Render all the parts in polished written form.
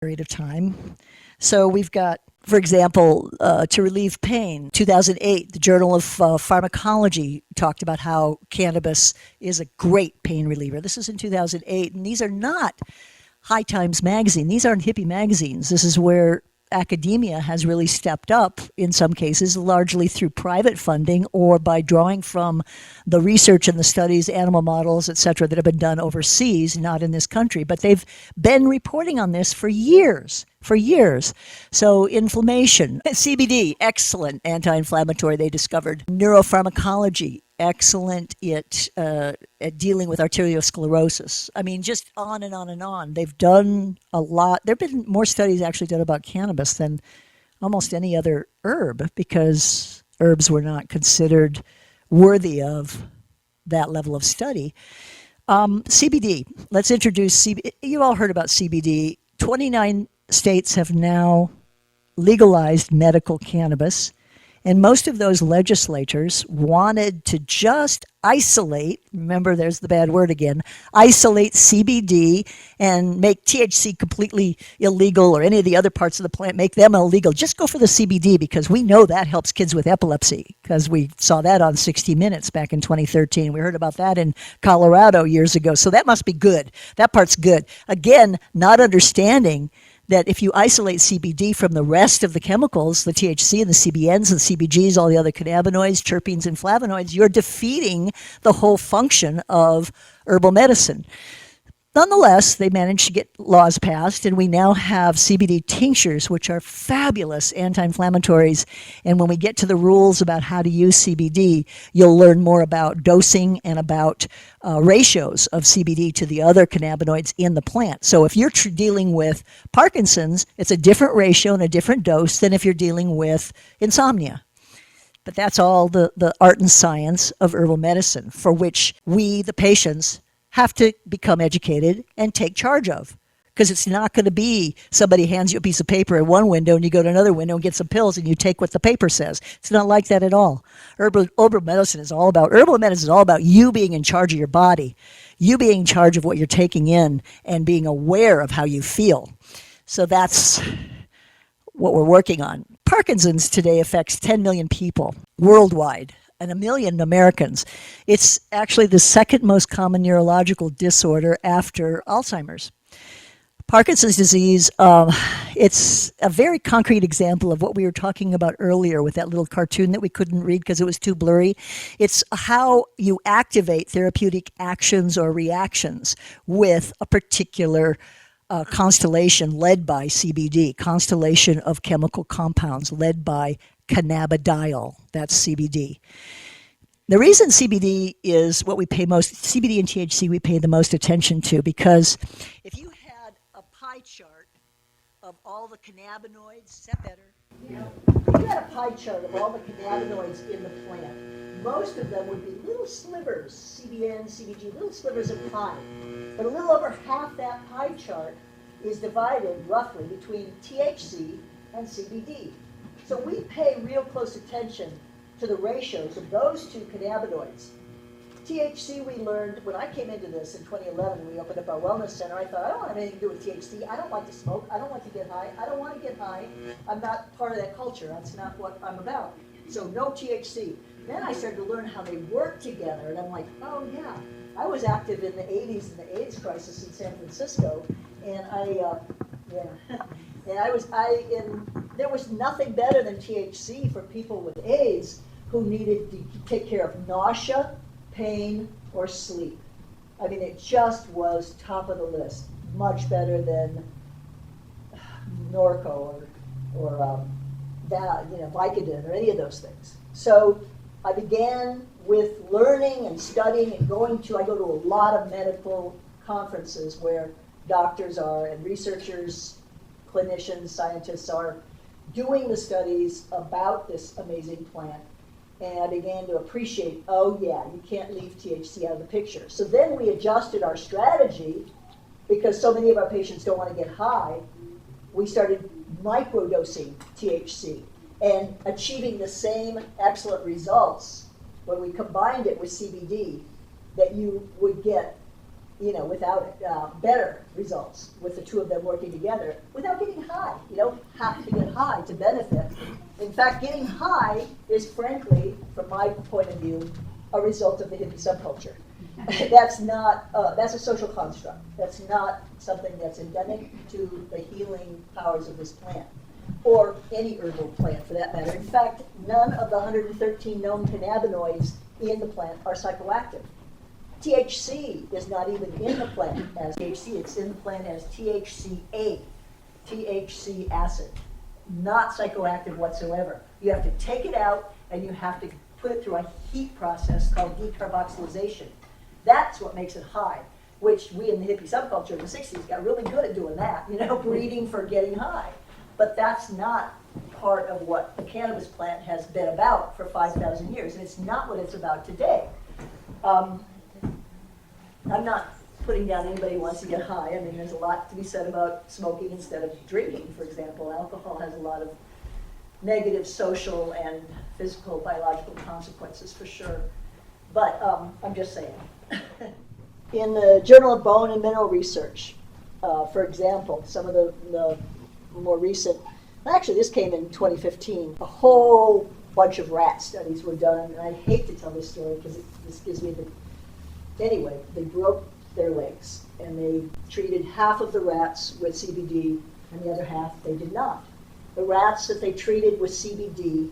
period of time. So we've got, for example, to relieve pain, 2008, the Journal of Pharmacology talked about how cannabis is a great pain reliever. This is in 2008, and these are not High Times magazine. These aren't hippie magazines. This is where academia has really stepped up in some cases, largely through private funding or by drawing from the research and the studies, animal models, et cetera, that have been done overseas, not in this country. But they've been reporting on this for years. So inflammation, CBD, excellent anti-inflammatory, they discovered. Neuropharmacology, excellent at dealing with arteriosclerosis. I mean, just on and on and on. They've done a lot. There have been more studies actually done about cannabis than almost any other herb because herbs were not considered worthy of that level of study. CBD, let's introduce CBD. You all heard about CBD. 29 states have now legalized medical cannabis. And most of those legislators wanted to just isolate, remember there's the bad word again, isolate CBD and make THC completely illegal or any of the other parts of the plant, make them illegal. Just go for the CBD because we know that helps kids with epilepsy because we saw that on 60 Minutes back in 2013. We heard about that in Colorado years ago. So that must be good. That part's good. Again, not understanding that if you isolate CBD from the rest of the chemicals, the THC and the CBNs and CBGs, all the other cannabinoids, terpenes, and flavonoids, you're defeating the whole function of herbal medicine. Nonetheless, they managed to get laws passed, and we now have CBD tinctures, which are fabulous anti-inflammatories. And when we get to the rules about how to use CBD, you'll learn more about dosing and about ratios of CBD to the other cannabinoids in the plant. So if you're dealing with Parkinson's, it's a different ratio and a different dose than if you're dealing with insomnia. But that's all the art and science of herbal medicine, for which we, the patients, have to become educated and take charge of. Because it's not going to be somebody hands you a piece of paper in one window and you go to another window and get some pills and you take what the paper says. It's not like that at all. Herbal medicine is all about you being in charge of your body, you being in charge of what you're taking in and being aware of how you feel. So that's what we're working on. Parkinson's today affects 10 million people worldwide and 1 million Americans. It's actually the second most common neurological disorder after Alzheimer's. Parkinson's disease, it's a very concrete example of what we were talking about earlier with that little cartoon that we couldn't read because it was too blurry. It's how you activate therapeutic actions or reactions with a particular constellation led by CBD, constellation of chemical compounds led by cannabidiol, that's CBD. The reason CBD is what we pay most, CBD and THC we pay the most attention to, because if you had a pie chart of all the cannabinoids, is that better? Yeah. If you had a pie chart of all the cannabinoids in the plant, most of them would be little slivers, CBN, CBG, little slivers of pie. But a little over half that pie chart is divided roughly between THC and CBD. So we pay real close attention to the ratios of those two cannabinoids. THC, we learned, when I came into this in 2011, we opened up our wellness center, I thought, I don't have anything to do with THC, I don't like to smoke, I don't like to get high, I don't want to get high, I'm not part of that culture, that's not what I'm about. So no THC. Then I started to learn how they work together, and I'm like, oh yeah, I was active in the 80s in the AIDS crisis in San Francisco, and there was nothing better than THC for people with AIDS who needed to take care of nausea, pain, or sleep. I mean, it just was top of the list, much better than Norco or Vicodin or any of those things. So I began with learning and studying and I go to a lot of medical conferences where doctors are and researchers, clinicians, scientists are doing the studies about this amazing plant. And I began to appreciate, oh yeah, you can't leave THC out of the picture. So then we adjusted our strategy because so many of our patients don't want to get high. We started microdosing THC and achieving the same excellent results when we combined it with CBD that you would get without it, better results with the two of them working together without getting high. You don't have to get high to benefit. In fact, getting high is frankly, from my point of view, a result of the hippie subculture. That's a social construct. That's not something that's endemic to the healing powers of this plant, or any herbal plant for that matter. In fact, none of the 113 known cannabinoids in the plant are psychoactive. THC is not even in the plant as THC, it's in the plant as THCA, THC acid, not psychoactive whatsoever. You have to take it out and you have to put it through a heat process called decarboxylation. That's what makes it high, which we in the hippie subculture in the 60s got really good at doing that, breeding for getting high. But that's not part of what the cannabis plant has been about for 5,000 years, and it's not what it's about today. I'm not putting down anybody who wants to get high. I mean, there's a lot to be said about smoking instead of drinking, for example. Alcohol has a lot of negative social and physical, biological consequences for sure. But I'm just saying. In the Journal of Bone and Mineral Research, for example, some of the more recent, actually this came in 2015, a whole bunch of rat studies were done, and I hate to tell this story because this gives me anyway, they broke their legs, and they treated half of the rats with CBD, and the other half they did not. The rats that they treated with CBD,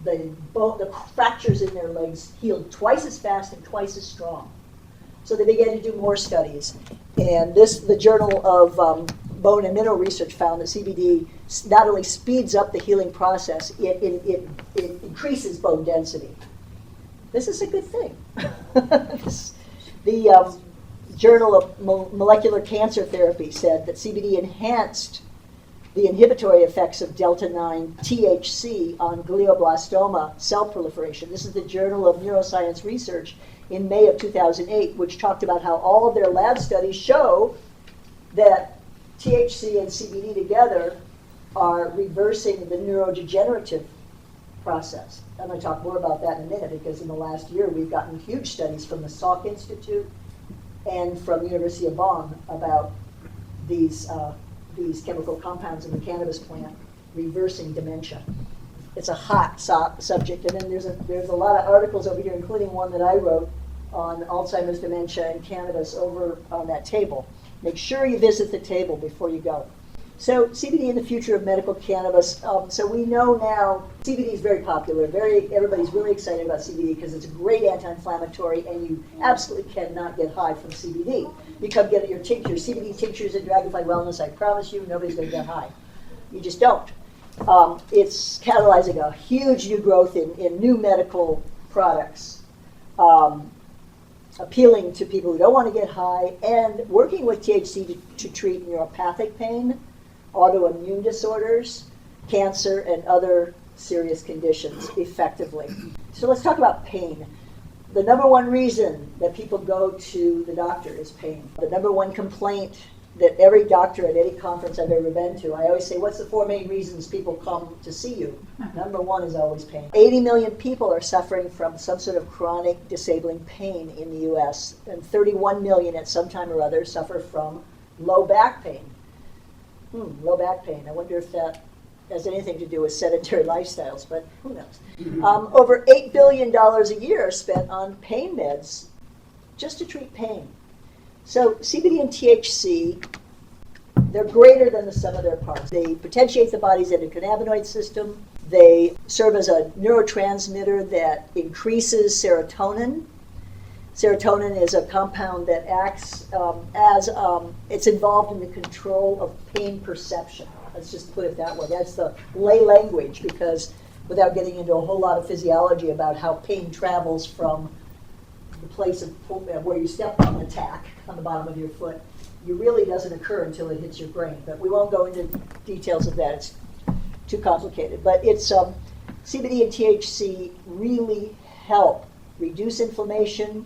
the fractures in their legs healed twice as fast and twice as strong. So they began to do more studies, and the Journal of Bone and Mineral Research found that CBD not only speeds up the healing process, it increases bone density. This is a good thing. The Journal of Molecular Cancer Therapy said that CBD enhanced the inhibitory effects of delta-9 THC on glioblastoma cell proliferation. This is the Journal of Neuroscience Research in May of 2008, which talked about how all of their lab studies show that THC and CBD together are reversing the neurodegenerative process. I'm going to talk more about that in a minute, because in the last year we've gotten huge studies from the Salk Institute and from University of Bonn about these chemical compounds in the cannabis plant reversing dementia. It's a hot subject, and then there's a lot of articles over here, including one that I wrote on Alzheimer's, dementia, and cannabis over on that table. Make sure you visit the table before you go. So CBD and the future of medical cannabis. So we know now CBD is very popular. Everybody's really excited about CBD because it's a great anti-inflammatory, and you absolutely cannot get high from CBD. You come get your tinctures, CBD tinctures at Dragonfly Wellness. I promise you, nobody's going to get high. You just don't. It's catalyzing a huge new growth in new medical products, appealing to people who don't want to get high, and working with THC to treat neuropathic pain, autoimmune disorders, cancer, and other serious conditions effectively. So let's talk about pain. The number one reason that people go to the doctor is pain. The number one complaint that every doctor at any conference I've ever been to, I always say, what's the 4 main reasons people come to see you? Number one is always pain. 80 million people are suffering from some sort of chronic disabling pain in the U.S., and 31 million at some time or other suffer from low back pain. Low back pain. I wonder if that has anything to do with sedentary lifestyles, but who knows? Over $8 billion a year are spent on pain meds just to treat pain. So CBD and THC, they're greater than the sum of their parts. They potentiate the body's endocannabinoid system. They serve as a neurotransmitter that increases serotonin. Serotonin is a compound that acts it's involved in the control of pain perception. Let's just put it that way. That's the lay language, because without getting into a whole lot of physiology about how pain travels from the place of where you step on the tack on the bottom of your foot, it really doesn't occur until it hits your brain. But we won't go into details of that. It's too complicated. But it's CBD and THC really help reduce inflammation,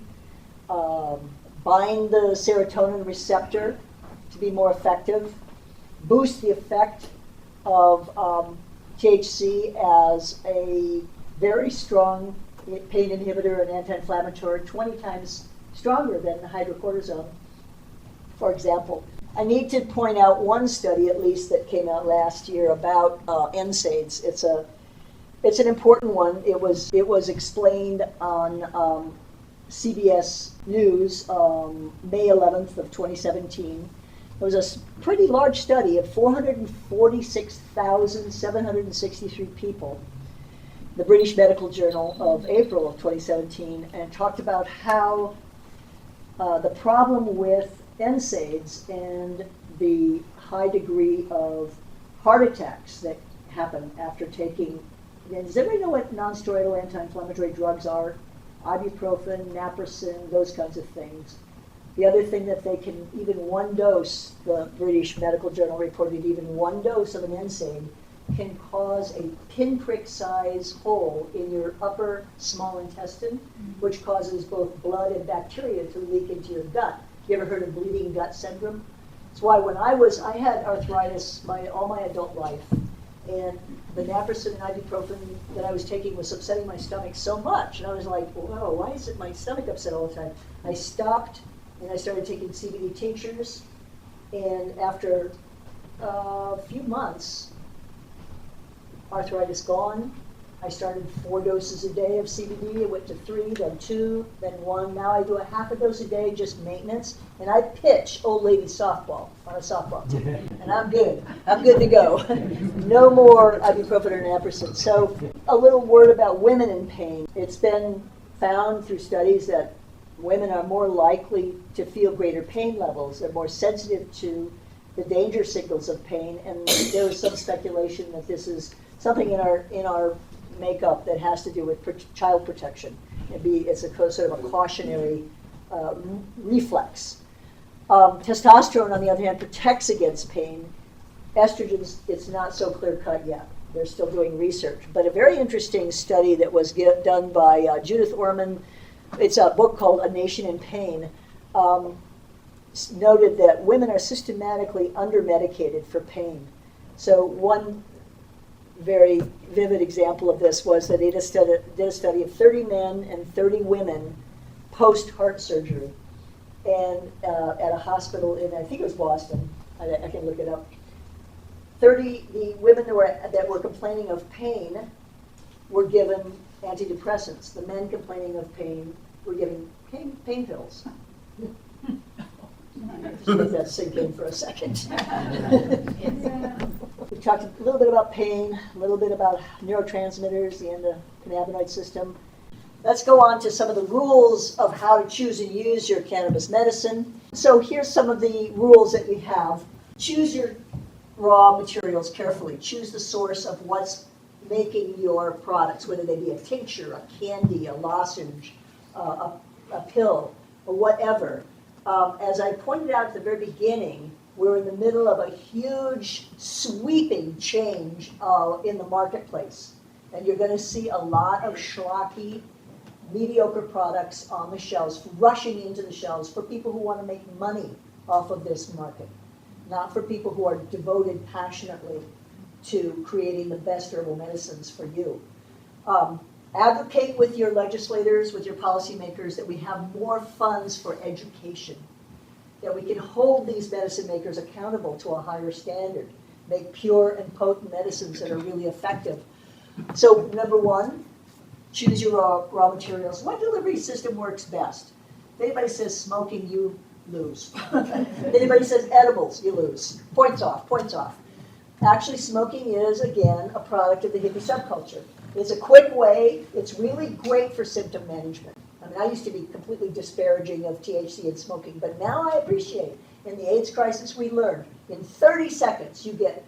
bind the serotonin receptor to be more effective, boost the effect of THC as a very strong pain inhibitor and anti-inflammatory, 20 times stronger than the hydrocortisone, for example. I need to point out one study, at least, that came out last year about NSAIDs. It's an important one. It was explained on CBS News May 11th of 2017. It was a pretty large study of 446,763 people. The British Medical Journal of April of 2017, and talked about how the problem with NSAIDs and the high degree of heart attacks that happen after taking. Does everybody know what non-steroidal anti-inflammatory drugs are? Ibuprofen, naproxen, those kinds of things. The other thing that they can, even one dose, the British Medical Journal reported even one dose of an NSAID can cause a pinprick size hole in your upper small intestine, which causes both blood and bacteria to leak into your gut. You ever heard of bleeding gut syndrome? That's why when I had arthritis all my adult life, and the naproxen and ibuprofen that I was taking was upsetting my stomach so much, and I was like, whoa, why is it my stomach upset all the time? I stopped, and I started taking CBD tinctures, and after a few months, arthritis gone. I started 4 doses a day of CBD. It went to 3, then 2, then 1. Now I do a half a dose a day, just maintenance. And I pitch old lady softball on a softball team. And I'm good. I'm good to go. No more ibuprofen or naproxen. So a little word about women in pain. It's been found through studies that women are more likely to feel greater pain levels. They're more sensitive to the danger signals of pain. And there was some speculation that this is something in our makeup that has to do with child protection. It's a sort of a cautionary reflex. Testosterone, on the other hand, protects against pain. Estrogens, it's not so clear-cut yet. They're still doing research. But a very interesting study that was done by Judith Orman, it's a book called A Nation in Pain, noted that women are systematically under-medicated for pain. So one very vivid example of this was that they did a study of 30 men and 30 women post-heart surgery, and at a hospital in, I think it was Boston, I can look it up. The women that were complaining of pain were given antidepressants. The men complaining of pain were given pain pills. Just let that sink in for a second. We talked a little bit about pain, a little bit about neurotransmitters, the endocannabinoid system. Let's go on to some of the rules of how to choose and use your cannabis medicine. So here's some of the rules that we have. Choose your raw materials carefully. Choose the source of what's making your products, whether they be a tincture, a candy, a lozenge, a pill, or whatever. As I pointed out at the very beginning, we're in the middle of a huge, sweeping change in the marketplace. And you're going to see a lot of schlocky, mediocre products on the shelves, rushing into the shelves for people who want to make money off of this market, not for people who are devoted passionately to creating the best herbal medicines for you. Advocate with your legislators, with your policymakers, that we have more funds for education, that we can hold these medicine makers accountable to a higher standard, make pure and potent medicines that are really effective. So number 1, choose your raw materials. What delivery system works best? If anybody says smoking, you lose. If anybody says edibles, you lose. Points off, points off. Actually, smoking is, again, a product of the hippie subculture. It's a quick way. It's really great for symptom management. I mean, I used to be completely disparaging of THC and smoking, but now I appreciate, in the AIDS crisis, we learned in 30 seconds you get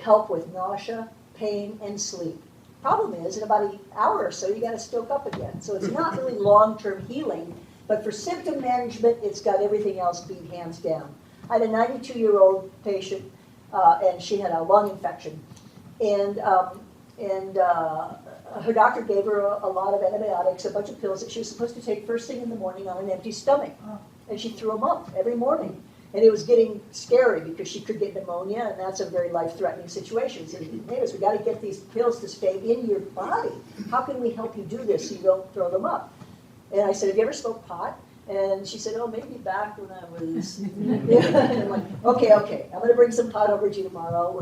help with nausea, pain, and sleep. Problem is, in about an hour or so, you got to stoke up again. So it's not really long-term healing, but for symptom management, it's got everything else beat hands down. I had a 92-year-old patient, and she had a lung infection, and her doctor gave her a lot of antibiotics, a bunch of pills that she was supposed to take first thing in the morning on an empty stomach. And she threw them up every morning. And it was getting scary because she could get pneumonia, and that's a very life-threatening situation. So we got to get these pills to stay in your body. How can we help you do this so you don't throw them up? And I said, have you ever smoked pot? And she said, oh, maybe back when I was, and I'm like, okay, I'm gonna bring some pot over to you tomorrow.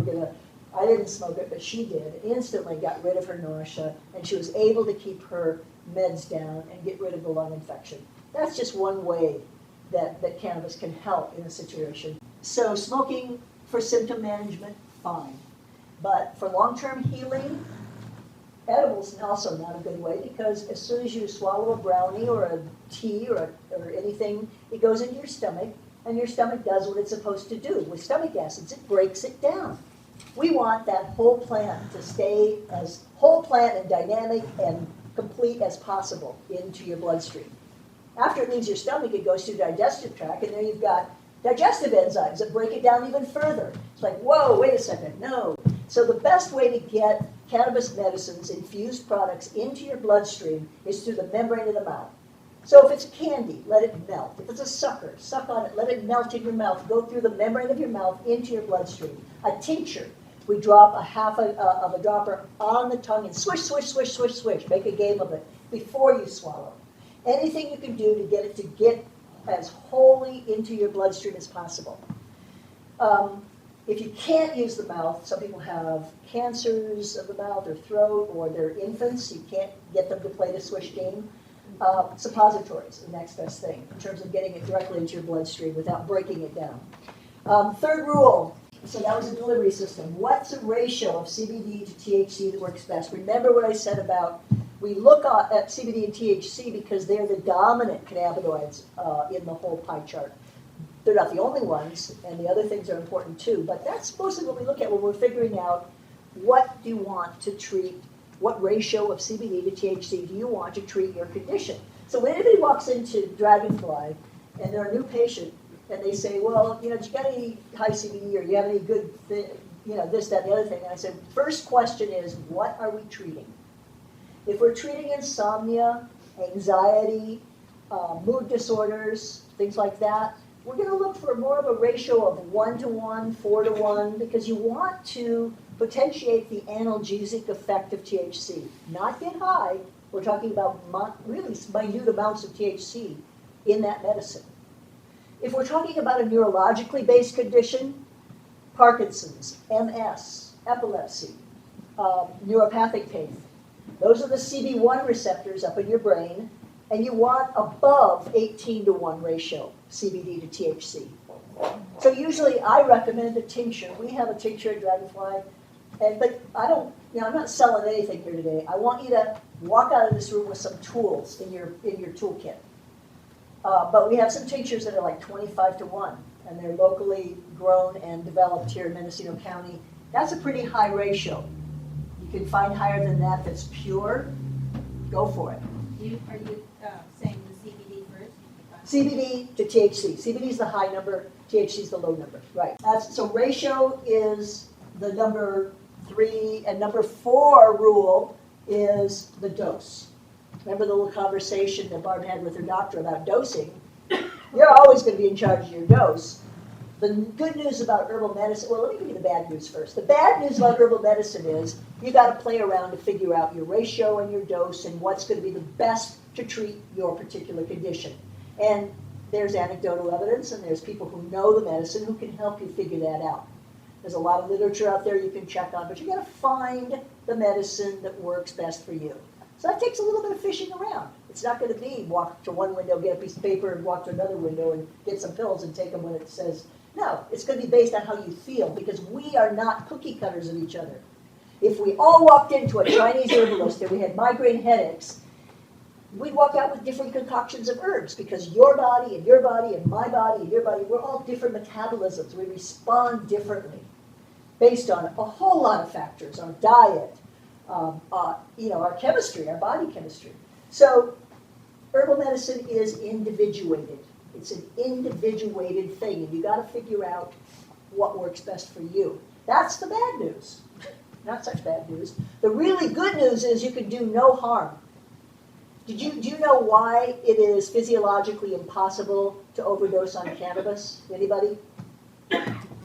I didn't smoke it, but she did. Instantly got rid of her nausea, and she was able to keep her meds down and get rid of the lung infection. That's just one way that cannabis can help in a situation. So smoking for symptom management, fine. But for long-term healing, edibles also not a good way, because as soon as you swallow a brownie or a tea or anything, it goes into your stomach, and your stomach does what it's supposed to do. With stomach acids, it breaks it down. We want that whole plant to stay as whole plant and dynamic and complete as possible into your bloodstream. After it leaves your stomach, it goes through the digestive tract, and then you've got digestive enzymes that break it down even further. It's like, whoa, wait a second, no. So the best way to get cannabis medicines, infused products, into your bloodstream is through the membrane of the mouth. So if it's candy, let it melt. If it's a sucker, suck on it, let it melt in your mouth, go through the membrane of your mouth into your bloodstream. A tincture, we drop a half of a dropper on the tongue and swish, swish, swish, swish, swish. Make a game of it before you swallow. Anything you can do to get it to get as wholly into your bloodstream as possible. If you can't use the mouth, some people have cancers of the mouth or throat, or they're infants, you can't get them to play the swish game. Suppositories are the next best thing in terms of getting it directly into your bloodstream without breaking it down. Third rule, so that was a delivery system. What's a ratio of CBD to THC that works best? Remember what I said about we look at CBD and THC because they're the dominant cannabinoids in the whole pie chart. They're not the only ones, and the other things are important too, but that's mostly what we look at when we're figuring out what do you want to treat, what ratio of CBD to THC do you want to treat your condition. So when anybody walks into Dragonfly and they're a new patient and they say, well, do you got any high CBD, or do you have any good thing, this, that, and the other thing, and I said, first question is, what are we treating? If we're treating insomnia, anxiety, mood disorders, things like that, we're going to look for more of a ratio of 1-to-1, 4-to-1, because you want to potentiate the analgesic effect of THC. Not get high, we're talking about really minute amounts of THC in that medicine. If we're talking about a neurologically based condition, Parkinson's, MS, epilepsy, neuropathic pain, those are the CB1 receptors up in your brain, and you want above 18-to-1 ratio, CBD to THC. So usually I recommend a tincture. We have a tincture at Dragonfly, but I'm not selling anything here today. I want you to walk out of this room with some tools in your toolkit. But we have some tinctures that are like 25-to-1, and they're locally grown and developed here in Mendocino County. That's a pretty high ratio. You can find higher than that that's pure. Go for it. Are you saying the CBD first? CBD to THC. CBD is the high number, THC is the low number. Right. So ratio is the number 3, and number 4 rule is the dose. Remember the little conversation that Barb had with her doctor about dosing? You're always going to be in charge of your dose. The good news about herbal medicine, well, let me give you the bad news first. The bad news about herbal medicine is you got to play around to figure out your ratio and your dose and what's going to be the best to treat your particular condition. And there's anecdotal evidence, and there's people who know the medicine who can help you figure that out. There's a lot of literature out there you can check on, but you got to find the medicine that works best for you. So that takes a little bit of fishing around. It's not going to be walk to one window, get a piece of paper, and walk to another window and get some pills and take them when it says. No, it's going to be based on how you feel, because we are not cookie cutters of each other. If we all walked into a Chinese herbalist and we had migraine headaches, we'd walk out with different concoctions of herbs, because your body and your body and my body and your body, we're all different metabolisms. We respond differently based on a whole lot of factors, our diet, our chemistry, our body chemistry. So herbal medicine is individuated. It's an individuated thing, and you got to figure out what works best for you. That's the bad news. Not such bad news. The really good news is you can do no harm. Do you know why it is physiologically impossible to overdose on cannabis? Anybody?